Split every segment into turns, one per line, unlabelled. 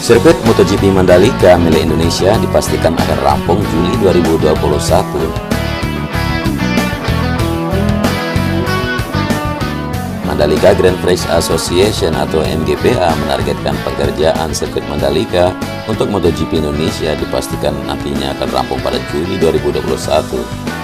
Sirkuit MotoGP Mandalika milik Indonesia dipastikan akan rampung Juli 2021. Mandalika Grand Prix Association atau MGPA menargetkan pekerjaan sirkuit Mandalika untuk MotoGP Indonesia dipastikan nantinya akan rampung pada Juli 2021.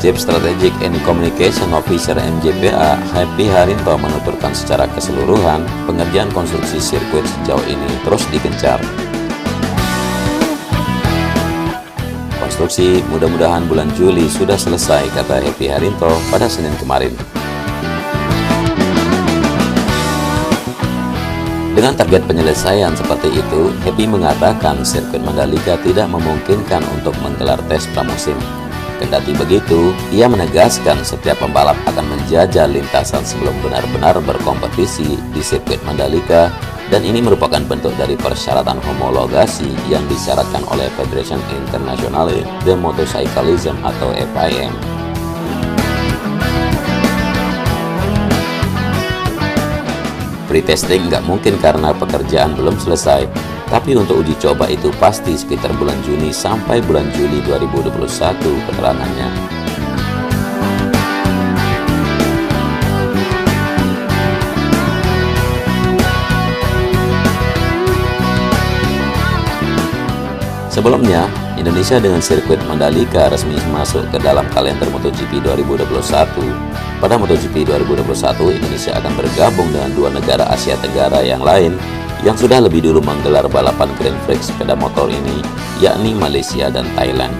Chief Strategic and Communication Officer MGPA, Happy Harinto menuturkan secara keseluruhan pengerjaan konstruksi sirkuit sejauh ini terus digencar. Konstruksi mudah-mudahan bulan Juli sudah selesai, kata Happy Harinto pada Senin kemarin. Dengan target penyelesaian seperti itu, Happy mengatakan sirkuit Mandalika tidak memungkinkan untuk menggelar tes pramusim. Kendati begitu, ia menegaskan setiap pembalap akan menjajal lintasan sebelum benar-benar berkompetisi di sirkuit Mandalika, dan ini merupakan bentuk dari persyaratan homologasi yang disyaratkan oleh Federation Internationale de Motorcyclism atau FIM. Pre-testing nggak mungkin karena pekerjaan belum selesai, tapi untuk uji coba itu pasti sekitar bulan Juni sampai bulan Juli 2021, keterangannya. Sebelumnya, Indonesia dengan sirkuit Mandalika resmi masuk ke dalam kalender MotoGP 2021. Pada MotoGP 2021, Indonesia akan bergabung dengan dua negara Asia Tenggara yang lain yang sudah lebih dulu menggelar balapan Grand Prix sepeda motor ini, yakni Malaysia dan Thailand.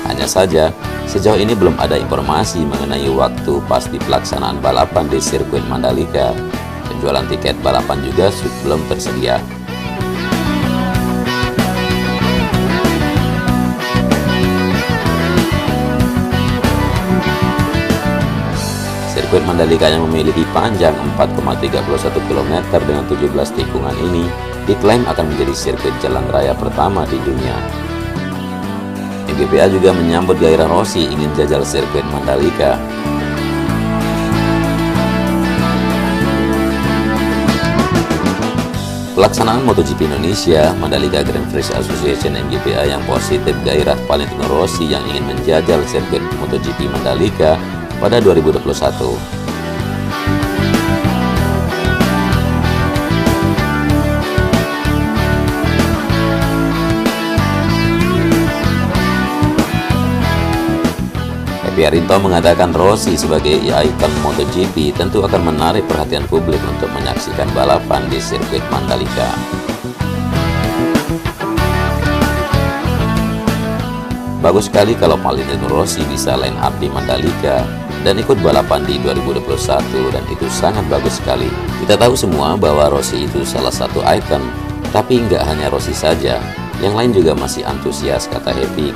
Hanya saja, sejauh ini belum ada informasi mengenai waktu pasti pelaksanaan balapan di sirkuit Mandalika. Penjualan tiket balapan juga belum tersedia. Sirkuit Mandalika yang memiliki panjang 4,31 km dengan 17 tikungan ini diklaim akan menjadi sirkuit jalan raya pertama di dunia. MGPA juga menyambut gairah Rossi ingin jajal sirkuit Mandalika. Pelaksanaan MotoGP Indonesia, Mandalika Grand Prix Association MGPA yang positif gairah Valentino Rossi yang ingin menjajal sirkuit MotoGP Mandalika pada 2021. Happy Harinto mengatakan Rossi sebagai ikon MotoGP tentu akan menarik perhatian publik untuk menyaksikan balapan di sirkuit Mandalika. Bagus sekali kalau Valentino Rossi bisa line up di Mandalika dan ikut balapan di 2021, dan itu sangat bagus sekali. Kita tahu semua bahwa Rossi itu salah satu ikon, tapi nggak hanya Rossi saja, yang lain juga masih antusias, kata Happy.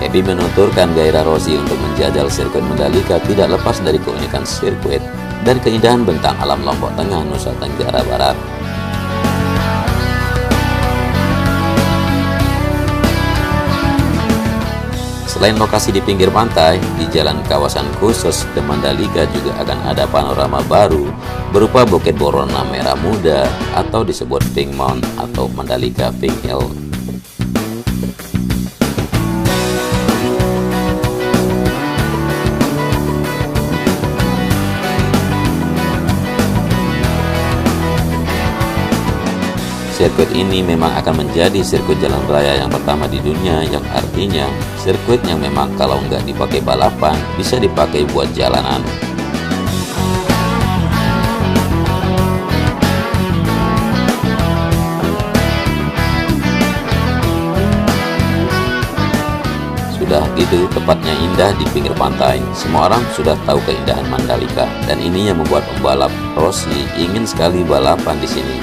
Happy menuturkan gairah Rossi untuk menjajal sirkuit Mandalika tidak lepas dari keunikan sirkuit dan keindahan bentang alam Lombok Tengah, Nusa Tenggara Barat. Selain lokasi di pinggir pantai, di jalan kawasan khusus The Mandalika juga akan ada panorama baru berupa bukit berwarna merah muda atau disebut Pink Mount atau Mandalika Pink Hill. Sirkuit ini memang akan menjadi sirkuit jalan raya yang pertama di dunia, yang artinya sirkuit yang memang kalau nggak dipakai balapan bisa dipakai buat jalanan. itu tepatnya indah di pinggir pantai. Semua orang sudah tahu keindahan Mandalika, dan ini yang membuat pembalap Rossi ingin sekali balapan di sini.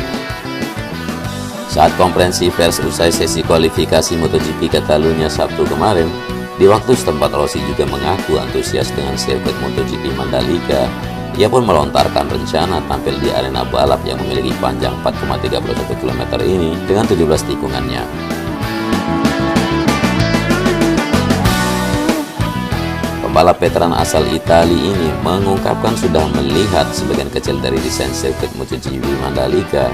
Saat konferensi pers usai sesi kualifikasi MotoGP Catalunya Sabtu kemarin, di waktu setempat Rossi juga mengaku antusias dengan sirkuit MotoGP Mandalika. Ia pun melontarkan rencana tampil di arena balap yang memiliki panjang 4,31 km ini dengan 17 tikungannya. Pembalap veteran asal Italia ini mengungkapkan sudah melihat sebagian kecil dari desain sirkuit MotoGP Mandalika,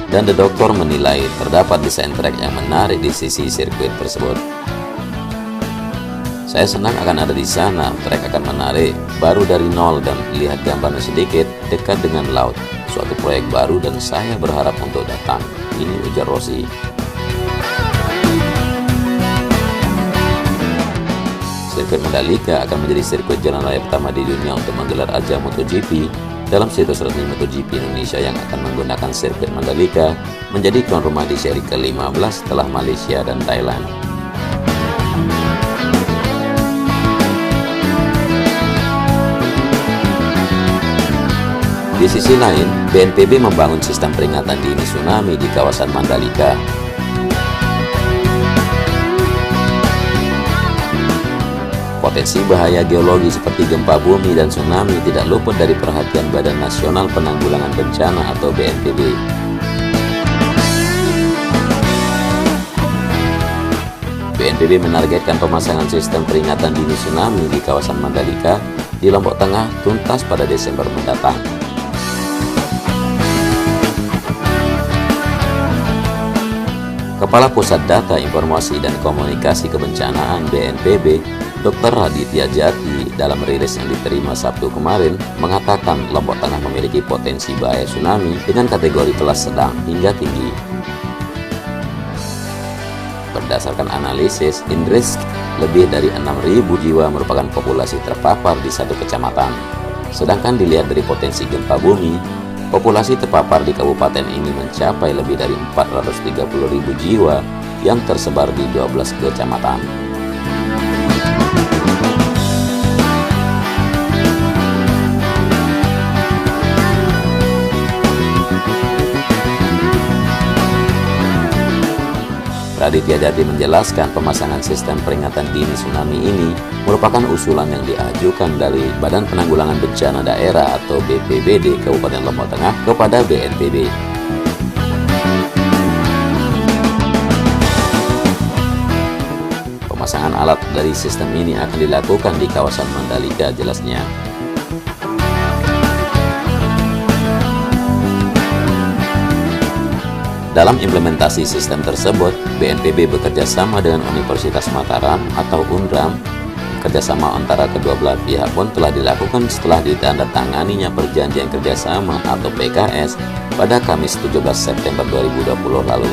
dan The Doctor menilai terdapat desain trek yang menarik di sisi sirkuit tersebut. Saya senang akan ada di sana, trek akan menarik, baru dari nol dan lihat gambarnya sedikit, dekat dengan laut. Suatu proyek baru dan saya berharap untuk datang. Ini ujar Rossi. Sirkuit Mandalika akan menjadi sirkuit jalan raya pertama di dunia untuk menggelar ajang MotoGP. Dalam situs resmi MotoGP Indonesia yang akan menggunakan sirkuit Mandalika menjadi tuan rumah di seri ke-15 setelah Malaysia dan Thailand. Di sisi lain, BNPB membangun sistem peringatan dini tsunami di kawasan Mandalika. Potensi bahaya geologi seperti gempa bumi dan tsunami tidak luput dari perhatian Badan Nasional Penanggulangan Bencana atau BNPB. BNPB menargetkan pemasangan sistem peringatan dini tsunami di kawasan Mandalika di Lombok Tengah tuntas pada Desember mendatang. Kepala Pusat Data Informasi dan Komunikasi Kebencanaan BNPB, Dr. Raditya Jati, dalam rilis yang diterima Sabtu kemarin, mengatakan Lombok Tengah memiliki potensi bahaya tsunami dengan kategori kelas sedang hingga tinggi. Berdasarkan analisis, Indrisk, lebih dari 6.000 jiwa merupakan populasi terpapar di satu kecamatan. Sedangkan dilihat dari potensi gempa bumi, populasi terpapar di kabupaten ini mencapai lebih dari 430.000 jiwa yang tersebar di 12 kecamatan. Raditya Jati menjelaskan pemasangan sistem peringatan dini tsunami ini merupakan usulan yang diajukan dari Badan Penanggulangan Bencana Daerah atau BPBD Kabupaten Lombok Tengah kepada BNPB. Pemasangan alat dari sistem ini akan dilakukan di kawasan Mandalika, jelasnya. Dalam implementasi sistem tersebut, BNPB bekerja sama dengan Universitas Mataram atau UNRAM. Kerjasama antara kedua belah pihak pun telah dilakukan setelah ditandatanganinya Perjanjian Kerjasama atau PKS pada Kamis 17 September 2020 lalu.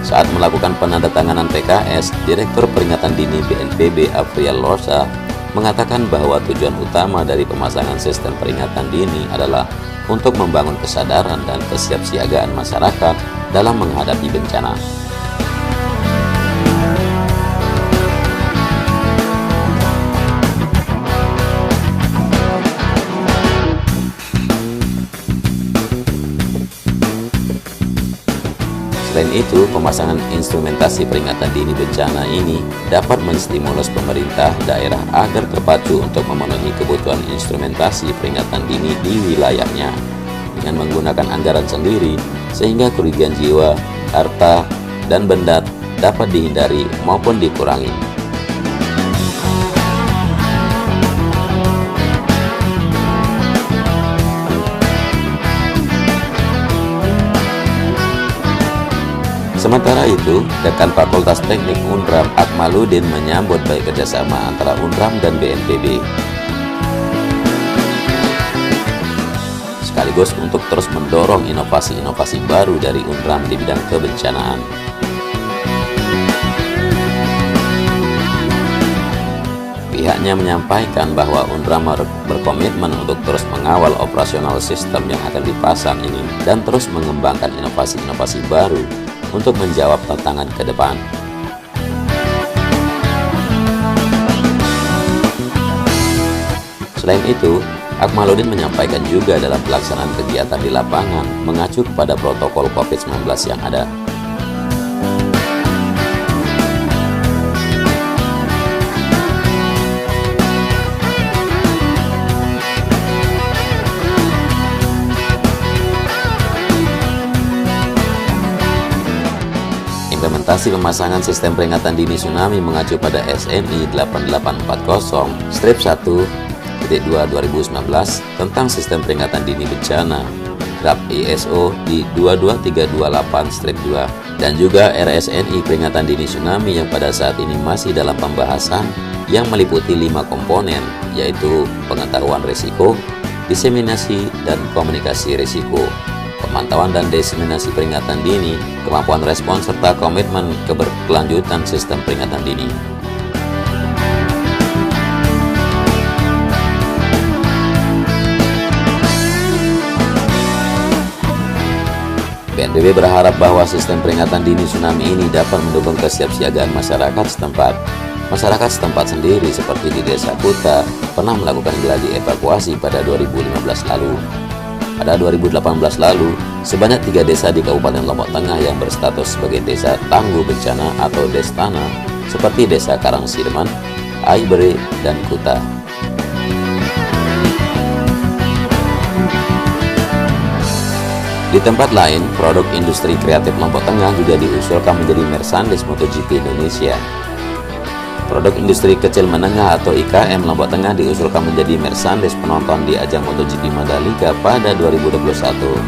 Saat melakukan penandatanganan PKS, Direktur Peringatan Dini BNPB Afriel Lorsa mengatakan bahwa tujuan utama dari pemasangan sistem peringatan dini adalah untuk membangun kesadaran dan kesiapsiagaan masyarakat dalam menghadapi bencana. Selain itu, pemasangan instrumentasi peringatan dini bencana ini dapat menstimulus pemerintah daerah agar terpacu untuk memenuhi kebutuhan instrumentasi peringatan dini di wilayahnya dengan menggunakan anggaran sendiri, sehingga kerugian jiwa, harta, dan benda dapat dihindari maupun dikurangi. Sementara itu, Dekan Fakultas Teknik UNRAM Akmaluddin menyambut baik kerjasama antara UNRAM dan BNPB, sekaligus untuk terus mendorong inovasi-inovasi baru dari UNRAM di bidang kebencanaan. Pihaknya menyampaikan bahwa Unra berkomitmen untuk terus mengawal operasional sistem yang akan dipasang ini dan terus mengembangkan inovasi-inovasi baru untuk menjawab tantangan ke depan. Selain itu, Akmaluddin menyampaikan juga dalam pelaksanaan kegiatan di lapangan mengacu kepada protokol COVID-19 yang ada. Implementasi pemasangan sistem peringatan dini tsunami mengacu pada SNI 8840/1/2/2019 tentang sistem peringatan dini bencana Draft ISO di 22328/2 dan juga RSNI peringatan dini tsunami yang pada saat ini masih dalam pembahasan yang meliputi 5 komponen, yaitu pengetahuan risiko, diseminasi dan komunikasi risiko, pemantauan dan diseminasi peringatan dini, kemampuan respons, serta komitmen keberkelanjutan sistem peringatan dini. BNPB berharap bahwa sistem peringatan dini tsunami ini dapat mendukung kesiapsiagaan masyarakat setempat. Masyarakat setempat sendiri seperti di Desa Kuta pernah melakukan gladi evakuasi pada 2015 lalu. Pada 2018 lalu, sebanyak 3 desa di Kabupaten Lombok Tengah yang berstatus sebagai desa tangguh bencana atau Destana, seperti Desa Karangsideman, Aibere, dan Kuta. Di tempat lain, produk industri kreatif Lombok Tengah juga diusulkan menjadi Merchandise MotoGP Indonesia. Produk industri kecil menengah atau IKM Lombok Tengah diusulkan menjadi Merchandise penonton di ajang MotoGP Mandalika pada 2021.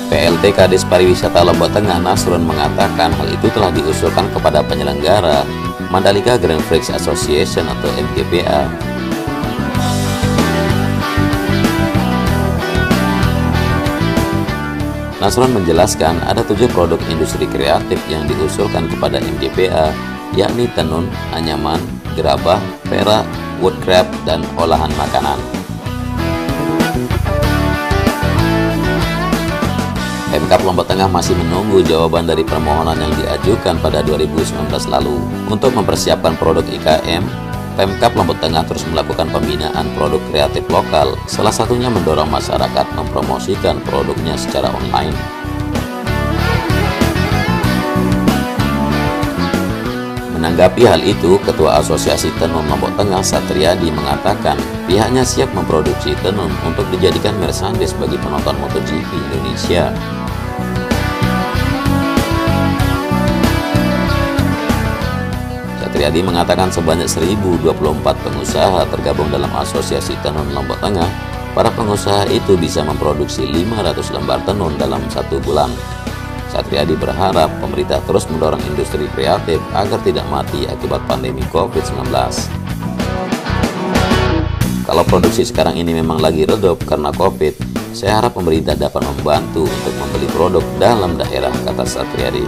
PLT Kadis Pariwisata Lombok Tengah Nasrun mengatakan hal itu telah diusulkan kepada penyelenggara Mandalika Grand Prix Association atau MGPA. Nasrun menjelaskan ada 7 produk industri kreatif yang diusulkan kepada MGPA, yakni tenun, anyaman, gerabah, perak, woodcraft, dan olahan makanan. Pemkab Lombok Tengah masih menunggu jawaban dari permohonan yang diajukan pada 2019 lalu. Untuk mempersiapkan produk IKM, Pemkab Lombok Tengah terus melakukan pembinaan produk kreatif lokal, salah satunya mendorong masyarakat mempromosikan produknya secara online. Menanggapi hal itu, Ketua Asosiasi Tenun Lombok Tengah Satriadi mengatakan pihaknya siap memproduksi tenun untuk dijadikan merchandise bagi penonton MotoGP Indonesia. Satriadi mengatakan sebanyak 1024 pengusaha tergabung dalam Asosiasi Tenun Lombok Tengah. Para pengusaha itu bisa memproduksi 500 lembar tenun dalam 1 bulan. Satriadi berharap pemerintah terus mendorong industri kreatif agar tidak mati akibat pandemi COVID-19. Kalau produksi sekarang ini memang lagi redup karena COVID, saya harap pemerintah dapat membantu untuk membeli produk dalam daerah, kata Satriadi.